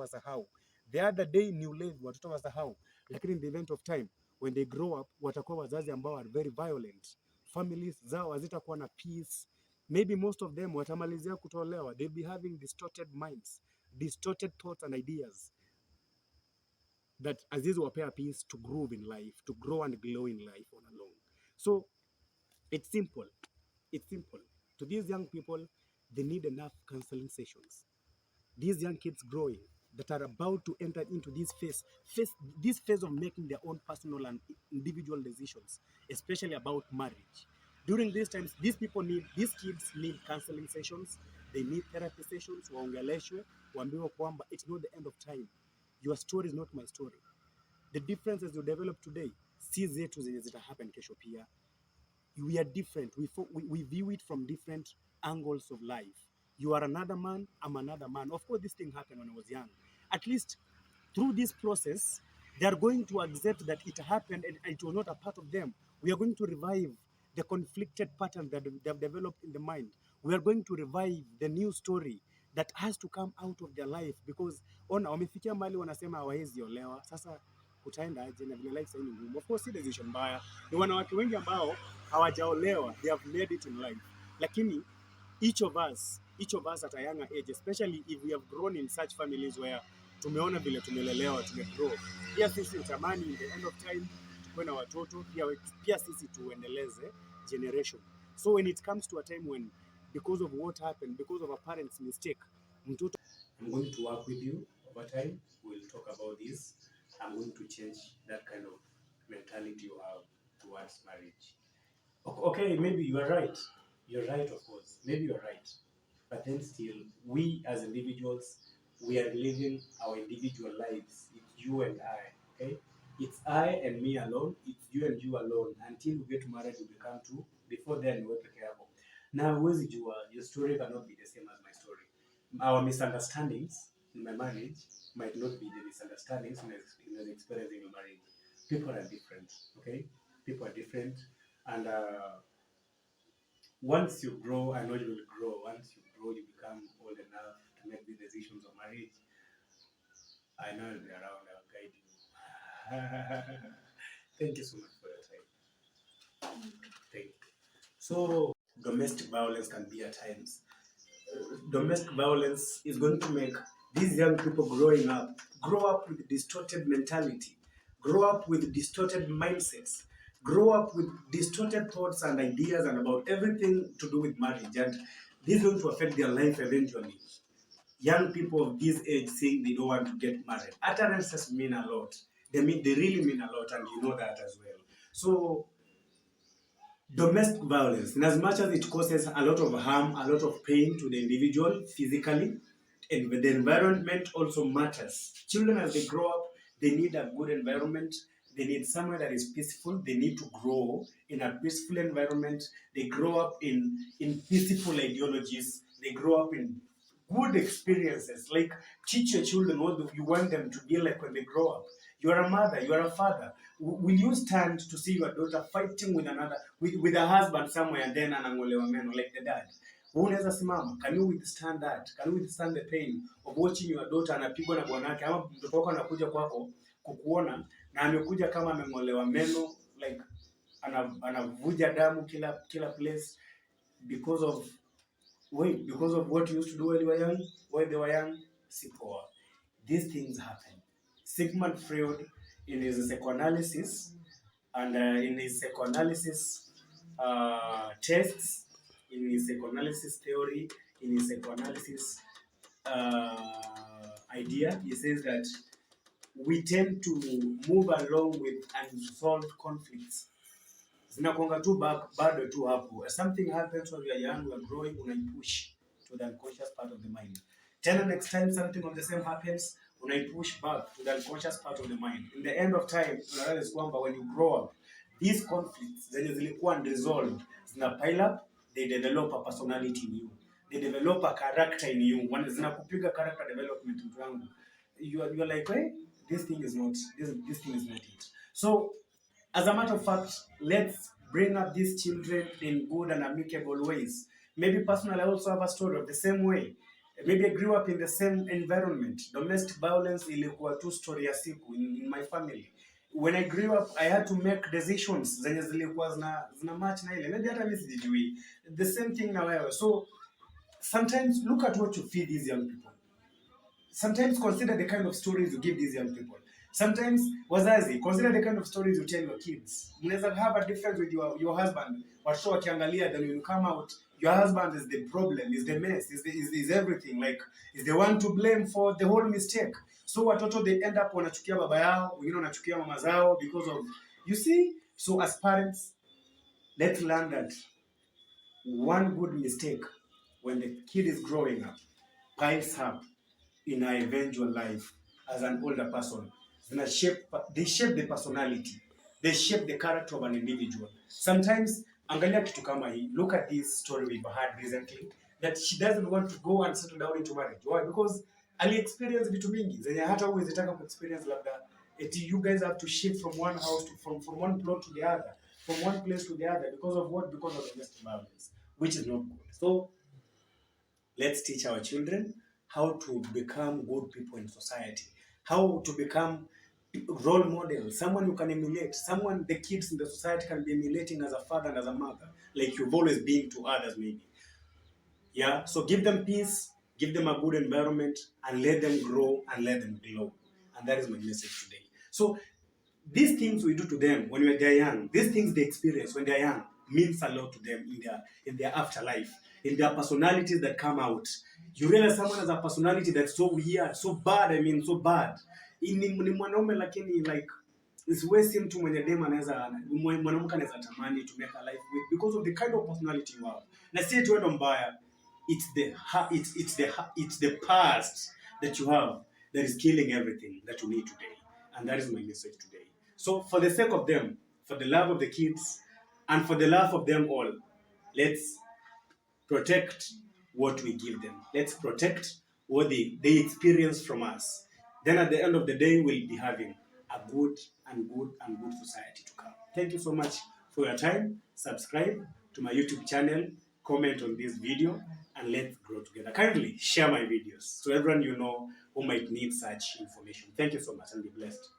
wasahau. The other day ni ulevi, watoto wasahau. Lakini in the event of time, when they grow up, watakuwa wazazi ambao are very violent. Families zao hazitakuwa na peace. Maybe most of them watamalizia kutolewa. They'll be having distorted minds, distorted thoughts and ideas that Aziz wapea peace to grow in life, to grow and glow in life all along. So it's simple. It's simple. To these young people, they need enough counseling sessions. These young kids growing that are about to enter into this phase of making their own personal and individual decisions, especially about marriage. During these times, these kids need counseling sessions. They need therapy sessions. Waongeleshwe, waambiwe kwamba it's not the end of time. Your story is not my story. The differences you develop today, si zetu zenye zita happen kesho pia. We are different. We view it from different angles of life. You are another man, I'm another man. Of course, this thing happened when I was young. At least through this process, they are going to accept that it happened and it was not a part of them. We are going to revive the conflicted pattern that they have developed in the mind. We are going to revive the new story that has to come out of their life, because ona wamefikia mali wanasema hawawezi olewa. Sasa utaenda aje na vile life sasa ni ngumu. Of course, si decision mbaya. Ni wanawake wengi ambao hawajaolewa, they have made it in life. Lakini each of us at a younger age, especially if we have grown in such families where tumeona vile tumelelewa, tumegrow. Pia sisi utamani in the end of time tukuwe na watoto, pia sisi tuendeleze generation. So when it comes to a time when, because of what happened, because of a parent's mistake, mtoto, I'm going to work with you over time. We'll talk about this. I'm going to change that kind of mentality you have towards marriage. Okay, maybe you are right. You're right, of course. Maybe you're right. But then still, we as individuals, we are living our individual lives. It's you and I, okay? It's I and me alone. It's you and you alone. Until we get married, we become two. Before then, we're careful. Now, your story cannot be the same as my story. Our misunderstandings in my marriage might not be the misunderstandings in the experience in your marriage. People are different, okay? People are different. And once you grow, I know you will grow. Once you grow, you become old enough to make the decisions of marriage. I know I'll be around, I'll guide you. Thank you so much for your time. Thank you. So, domestic violence can be at times. Domestic violence is going to make these young people grow up with distorted mentality, grow up with distorted mindsets, grow up with distorted thoughts and ideas and about everything to do with marriage. And this is going to affect their life eventually. Young people of this age saying they don't want to get married. Utterances mean a lot. They really mean a lot, and you know that as well. So, domestic violence, in as much as it causes a lot of harm, a lot of pain to the individual physically, and the environment also matters. Children, as they grow up, they need a good environment. They need somewhere that is peaceful. They need to grow in a peaceful environment. They grow up in peaceful ideologies. They grow up in good experiences. Like, teach your children what you want them to be like when they grow up. You are a mother, you are a father. Will you stand to see your daughter fighting with a husband somewhere and then anangolewa meno like the dad? Unaweza simama? Can you withstand that? Can you withstand the pain of watching your daughter anapigwa na bwanake, ama mtoto wako anakuja kwako kukuona na amekuja kama amengolewa meno, like anavuja damu kila place because of what you used to do when you were young, when they were young? Sipoa. These things happen. Sigmund Freud, in his psychoanalysis and in his psychoanalysis tests, in his psychoanalysis theory, in his psychoanalysis idea, he says that we tend to move along with unresolved conflicts. Zinakuanga tu bado tu hapo. Something happens when we are young, we are growing, unaipush to the unconscious part of the mind. Then next time something of the same happens, unaipush back to the unconscious part of the mind. In the end of time, tunarealize kwamba when you grow up, these conflicts zenye zilikuwa unresolved zina pile up, they develop a personality in you. They develop a character in you. When zinakupiga character development mtu wangu, you are like, hey, this thing is not it. So, as a matter of fact, let's bring up these children in good and amicable ways. Maybe personally, I also have a story of the same way. Maybe I grew up in the same environment. Domestic violence ilikuwa tu story ya siku in my family. When I grew up, I had to make decisions zenye zilikuwa zina match na ile. Maybe hata mimi sijui. The same thing na wewe. So sometimes look at what you feed these young people. Sometimes consider the kind of stories you give these young people. Sometimes wazazi, consider the kind of stories you tell your kids. Unaweza have a difference with your husband. Watoto wakiangalia, then when you come out, your husband is the problem, is the mess, is everything, like is the one to blame for the whole mistake. So watoto, they end up wanachukia baba yao, wengine wanachukia mama zao because of, you see. So as parents, let's learn that one good mistake when the kid is growing up piles up in our eventual life as an older person. They shape the personality. They shape the character of an individual. Sometimes, angalia kitu kama hii. Look at this story we've had recently, that she doesn't want to go and settle down into marriage. Why? Because ali experience vitu mingi zenye hata huwezi taka ku experience, labda eti you guys have to shift from one house to, from one plot to the other, from one place to the other, because of what? Because of domestic violence, which is not good. So let's teach our children how to become good people in society, how to become role models, someone you can emulate, someone the kids in the society can be emulating as a father and as a mother, like you've always been to others maybe. Yeah, so give them peace, give them a good environment, and let them grow and let them glow. And that is my message today. So these things we do to them when they're young, these things they experience when they're young, means a lot to them in their afterlife, in their personalities that come out. You realize someone has a personality that's so weird, so bad, I mean so bad. Ni mwanaume lakini like siwezi mtu mwenye dem anaweza mwanamke anaweza tamani to make a life with because of the kind of personality you have. Na si tu ndo mbaya, it's the past that you have that is killing everything that you need today. And that is my message today. So for the sake of them, for the love of the kids, and for the love of them all, let's protect what we give them. Let's protect what they experience from us. Then at the end of the day, we'll be having a good society to come. Thank you so much for your time. Subscribe to my YouTube channel, comment on this video, and let's grow together. Kindly share my videos so everyone you know who might need such information. Thank you so much and be blessed.